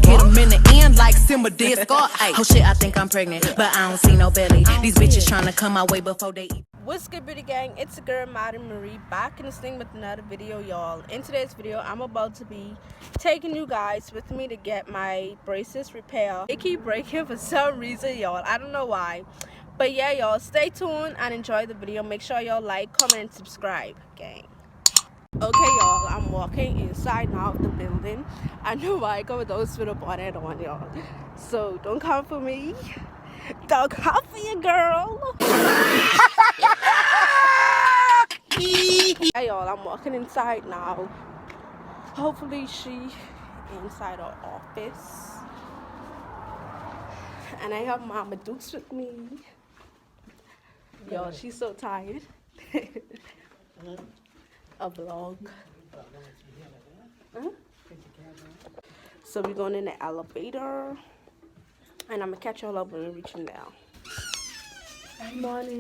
Hit them in the end like Simba did Scar. Oh shit, I think I'm pregnant, but I don't see no belly. These bitches trying to come my way before they eat. What's good, beauty gang? It's your girl Madam Marie, back in this thing with another video, y'all. In today's video, I'm about to be taking you guys with me to get my braces repaired. They keep breaking for some reason, y'all. I don't know why, but yeah, y'all, stay tuned and enjoy the video. Make sure y'all like, comment, and subscribe, gang. Okay, y'all, I'm walking inside now of the building. I know why I go with those with a bonnet on, y'all. So don't come for me. Don't come for your girl. Hey y'all, I'm walking inside now. Hopefully she inside her office. And I have Mama Dukes with me. Y'all, she's so tired. A vlog. Huh? So we're going in the elevator. And I'm gonna catch y'all up when we reach them down. Good morning.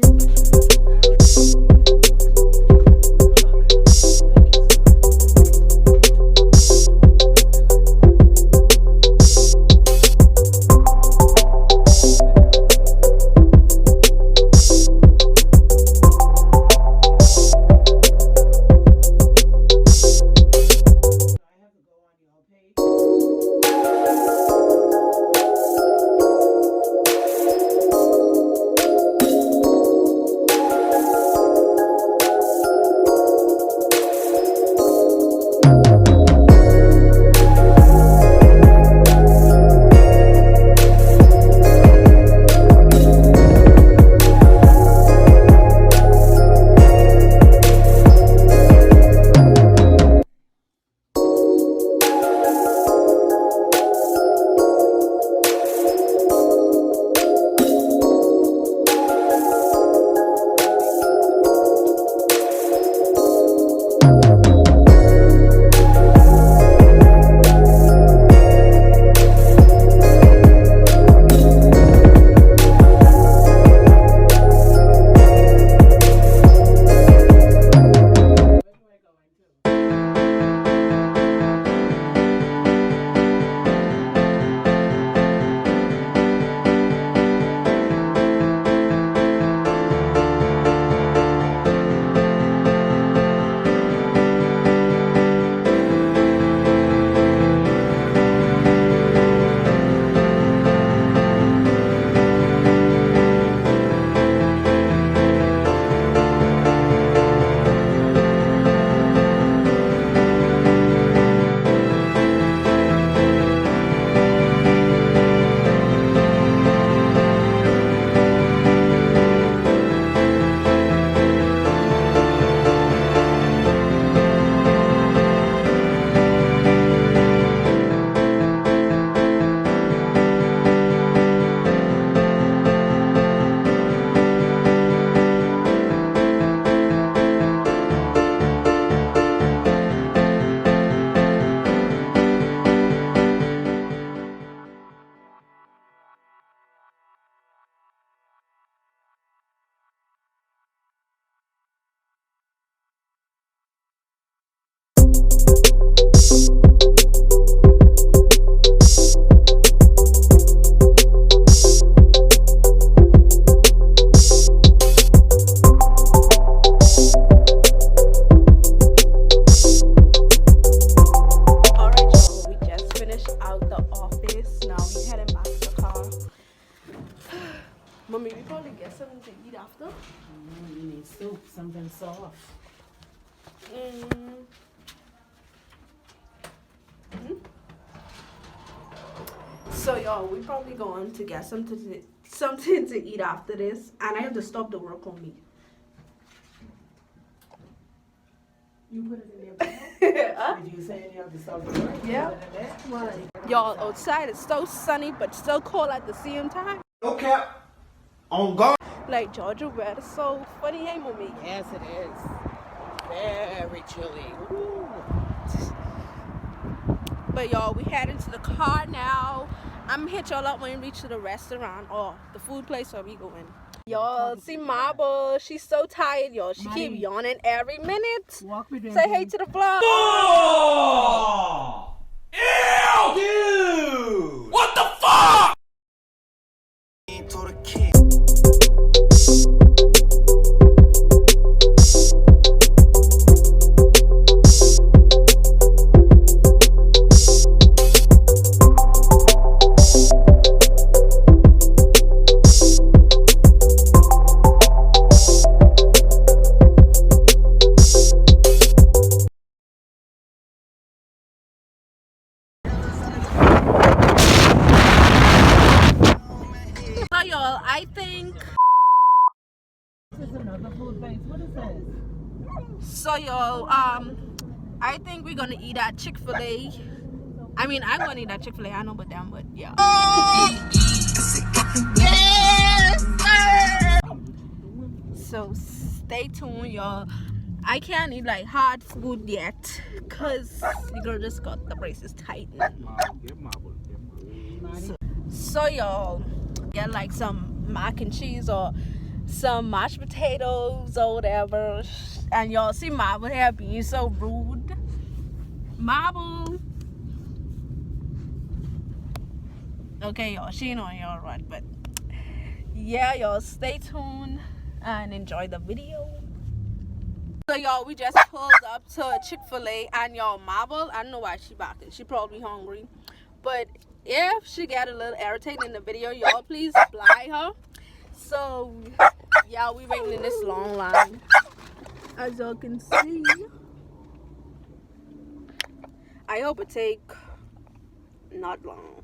Mommy, we probably get something to eat after. You need soup, something soft. So y'all, we probably going to get something to eat after this, and I have to stop the work on me. You put it in there. Huh? Did you say you have to stop the work? Yeah. Y'all, outside it's so sunny but still cold at the same time. No cap. On God. Like Georgia weather so funny, hey mommy. Yes, it is. Very chilly. Ooh. But y'all, we heading to the car now. I'm gonna hit y'all up when we reach to the restaurant or the food place where we going. Y'all see Marble, she's so tired, y'all. She keep yawning every minute. Walk with them. Say hey to the vlog. Oh! Ew! Dude! y'all, I think. This is another food place. What is this? So y'all, I think we're gonna eat at Chick-fil-A. I mean, I'm gonna eat at Chick-fil-A. I know about them, but yeah. So stay tuned, y'all. I can't eat like hard food yet, cause the girl just got the braces tightened. So y'all, get like some mac and cheese or some mashed potatoes or whatever. And y'all see Marble here being so rude. Marble. Okay, y'all, she ain't on y'all right, but yeah, y'all, stay tuned and enjoy the video. So y'all, we just pulled up to Chick-fil-A, and y'all, Marble, I don't know why she barking. She probably hungry, but if she get a little irritated in the video, y'all, please fly her. So yeah, we waiting in this long line, as y'all can see. I hope it take not long.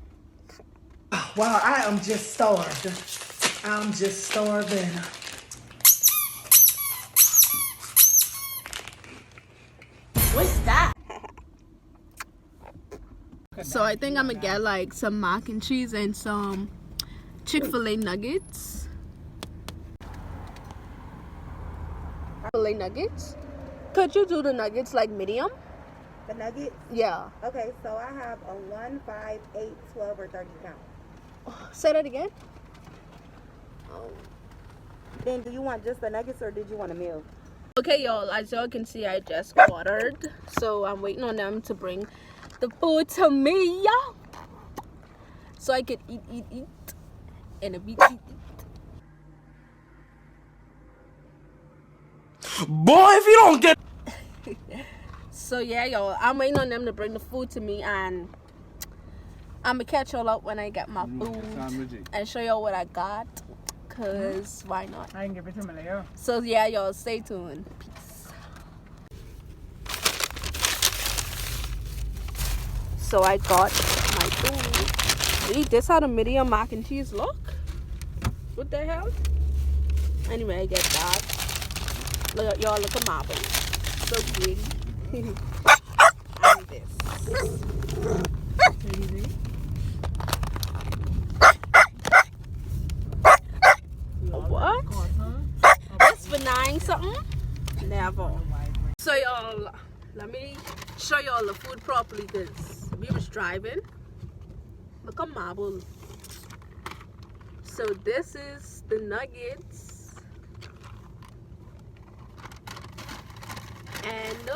Wow, I am just starved. I'm just starving. What's that? So I think I'm gonna get like some mac and cheese and some Chick-fil-A nuggets. Chick-fil-A nuggets. Could you do the nuggets like medium? The nuggets? Yeah. Okay, so I have a 1, 5, 8, 12, or 30 count. Say that again. Then do you want just the nuggets or did you want a meal? Okay, y'all, as y'all can see, I just ordered. So I'm waiting on them to bring the food to me, y'all. So I could eat, and a beat, eat. Boy, if you don't get... So yeah, y'all, I'm waiting on them to bring the food to me, and I'm gonna catch y'all up when I get my food and show y'all what I got, cause why not? I can give it to Malaya. So yeah, y'all, stay tuned. Peace. So I got my food. Eat this how the medium mac and cheese look. What the hell? Anyway, I get that. Look at y'all, look at my body. So big. And this. Crazy. What? This for 9 something? Never. So y'all, let me show y'all the food properly, because we was driving. Look at Marble. So this is the nuggets, and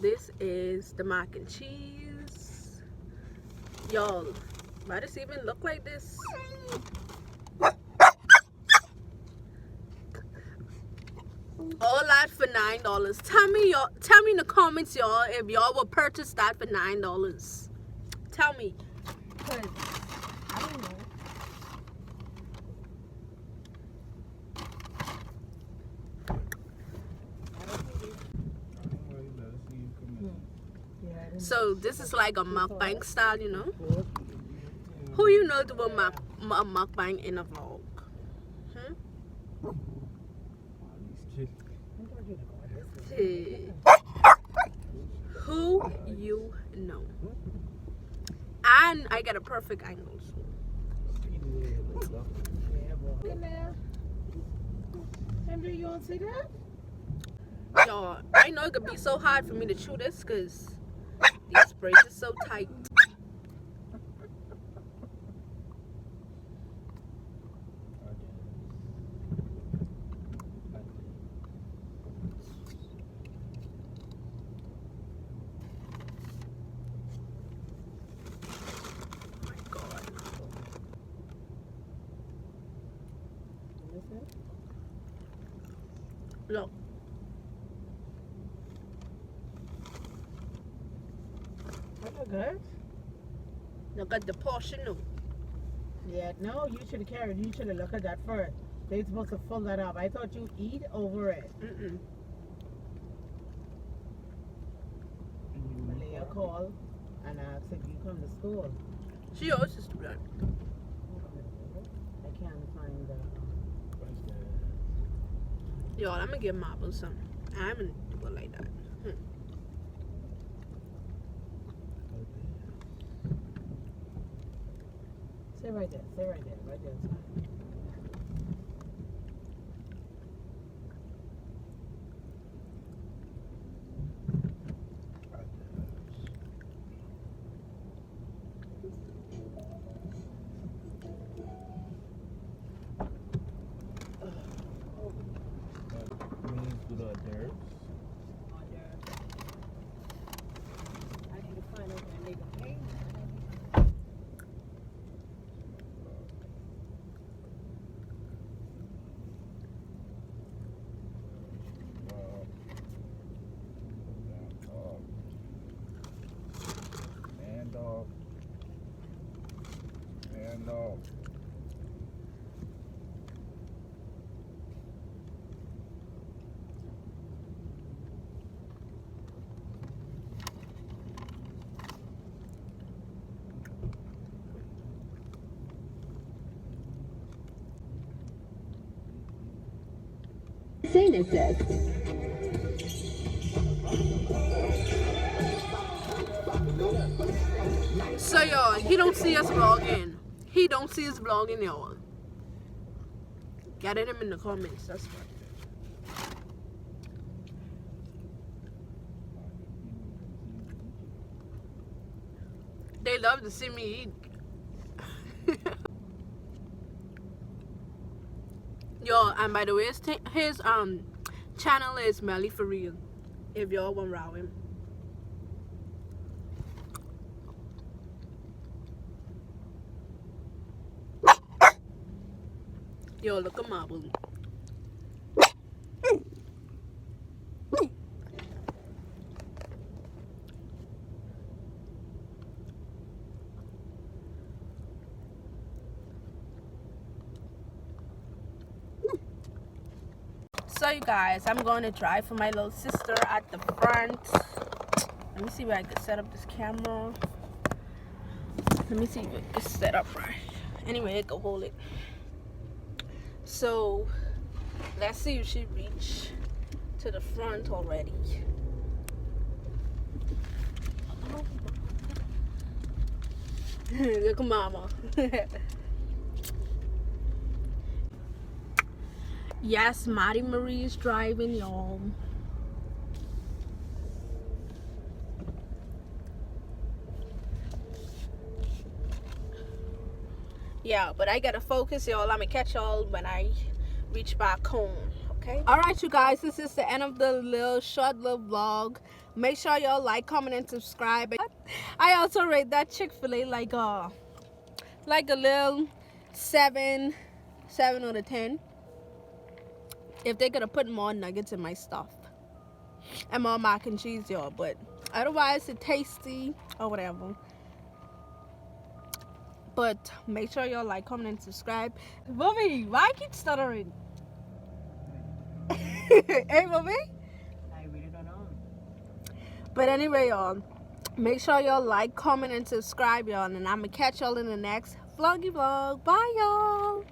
this is the mac and cheese. Y'all, why does it even look like this? All that for $9. Tell me in the comments, y'all, if y'all will purchase that for $9. Tell me, 'cause I don't know. So this is like a mukbang style, you know. Who you know do a mukbang in a vlog? Hey. Who you know? And I get a perfect angle. Henry, you want to see that? Y'all, I know it could be so hard for me to chew this because these braces so tight. Look. That good. Look at the portion. No. Yeah, no, you should have carried. You should have looked at that first. They're supposed to fill that up. I thought you'd eat over it. Malaya called and asked if you come to school. She always used to be like, I can't find the. Y'all, I'm gonna give Marble some. I'm gonna do it like that. Stay right there. Stay right there. Right there. I need to find out where they go. Seen it says. So y'all, he don't see us vlogging. He don't see us vlogging, y'all. Get him in the comments. That's right. They love to see me eat. Yo, and by the way, his channel is Melly for real. If y'all want to row him. Yo, look at Marble. So you guys, I'm going to drive for my little sister at the front. Let me see where I can set up this camera. Let me see if it's set up right. Anyway, I can hold it. So let's see if she reach to the front already. Look at mama. Yes, Maddie Marie is driving, y'all. Yeah, but I gotta focus, y'all. I'm gonna catch y'all when I reach back home, okay? Alright, you guys, this is the end of the short little vlog. Make sure y'all like, comment, and subscribe. I also rate that Chick-fil-A like a little 7 out of 10. If they could have put more nuggets in my stuff and more mac and cheese, y'all, but otherwise it's tasty or whatever. But make sure y'all like, comment, and subscribe. Bobby, why I keep stuttering? Hey, Bobby? I really don't know. But anyway, y'all, make sure y'all like, comment, and subscribe, y'all, and I'm gonna catch y'all in the next vloggy vlog. Bye, y'all.